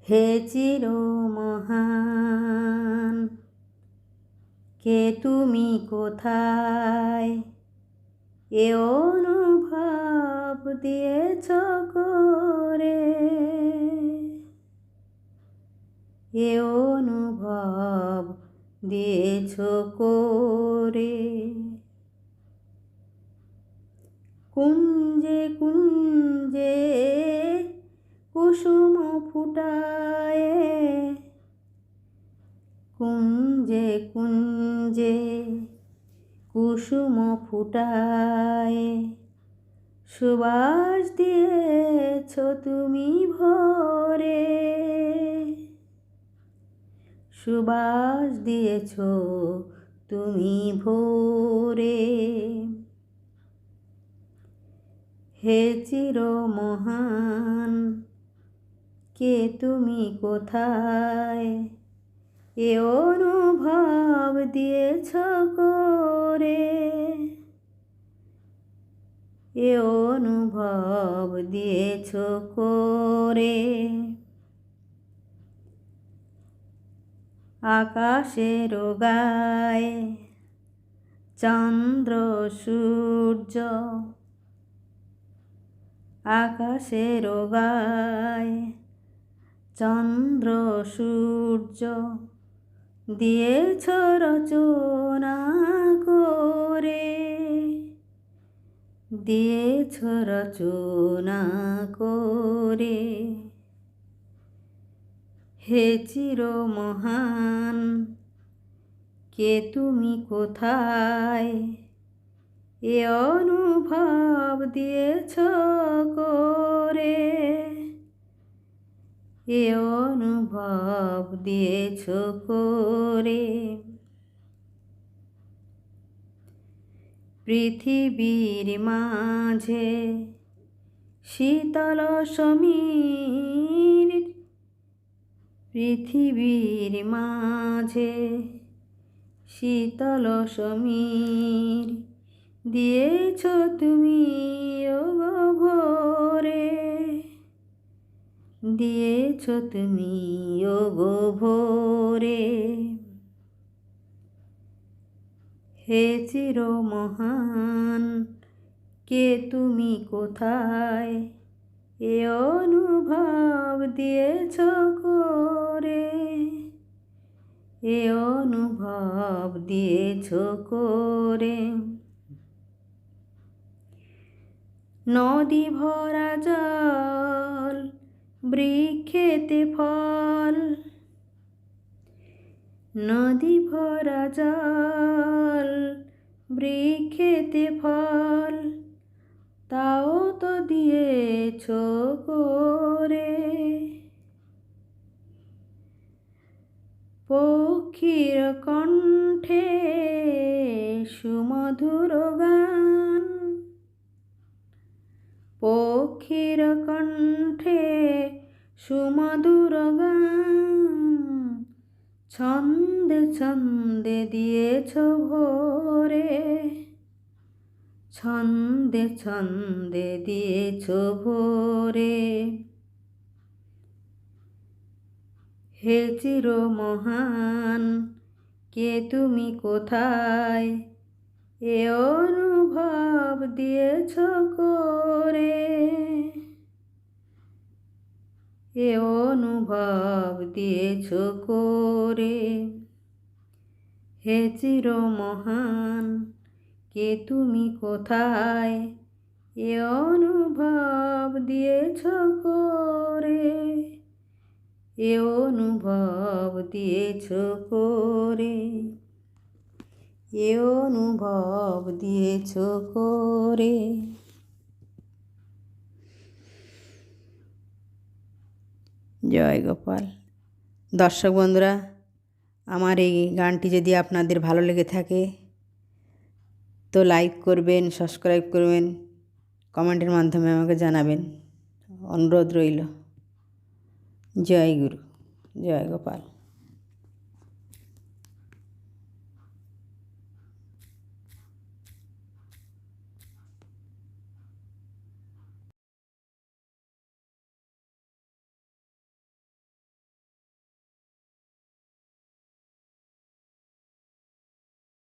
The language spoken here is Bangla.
হে চির মহান, কে তুমি কোথায়? এ অনুভব দিয়েছ করে, এ অনুভব দিয়েছ করে। কুঞ্জে কুঞ্জে কুসুম ফুটায়, কুঞ্জে কুঞ্জে কুসুম ফুটায়, সুবাস দিয়েছ তুমি ভরে, সুবাস দিয়েছ তুমি ভরে। হে চির মহান, কে তুমি কোথায়? এ অনুভব দিয়েছ করে, এ অনুভব দিয়েছ করে। আকাশের গায়ে চন্দ্র সূর্য, আকাশের গায়ে চন্দ্র সূর্য, দিয়েছ রচনা করে, দিয়েছ রচনা করে। হে চির মহান, কে তুমি কোথায়? এ অনুভব দিয়েছ করে, এ অনুভব দিয়েছ করে। পৃথিবীর মাঝে শীতল সমীর, পৃথিবীর মাঝে শীতল সমীর, দিয়েছ তুমি ওগো ভোরে, দিয়েছ তুমি ওগো ভোরে। হে চির মহান, কে তুমি কোথায়? এ অনুভব দিয়েছ করে, এ অনুভব দিয়েছ করে। নদী ভরা জল, বৃক্ষেতে ফল, নদী ভরা জল, বৃক্ষেতে ফল, তাও তো দিয়েছ করে। পক্ষীর কণ্ঠে সুমধুর গান, পক্ষীর কণ্ঠে সুমধুর গান, ছন্দে ছন্দে দিয়েছ ভোরে, ছন্দে ছন্দে দিয়েছ ভোরে। হে চির মহান, কে তুমি কোথায়? এ অনুভব দিয়েছ করে, এ অনুভব দিয়েছ করে। হে চির মহান, কে তুমি কোথায়? এ অনুভব দিয়েছ করে, এ অনুভব দিয়েছ করে, এ অনুভব দিয়েছ করে। জয় গোপাল। দর্শক বন্ধুরা, আমার এই গানটি যদি আপনাদের ভালো লেগে থাকে তো লাইক করবেন, সাবস্ক্রাইব করবেন, কমেন্টের মাধ্যমে আমাকে জানাবেন, অনুরোধ রইল। জয় গুরু, জয় গোপাল।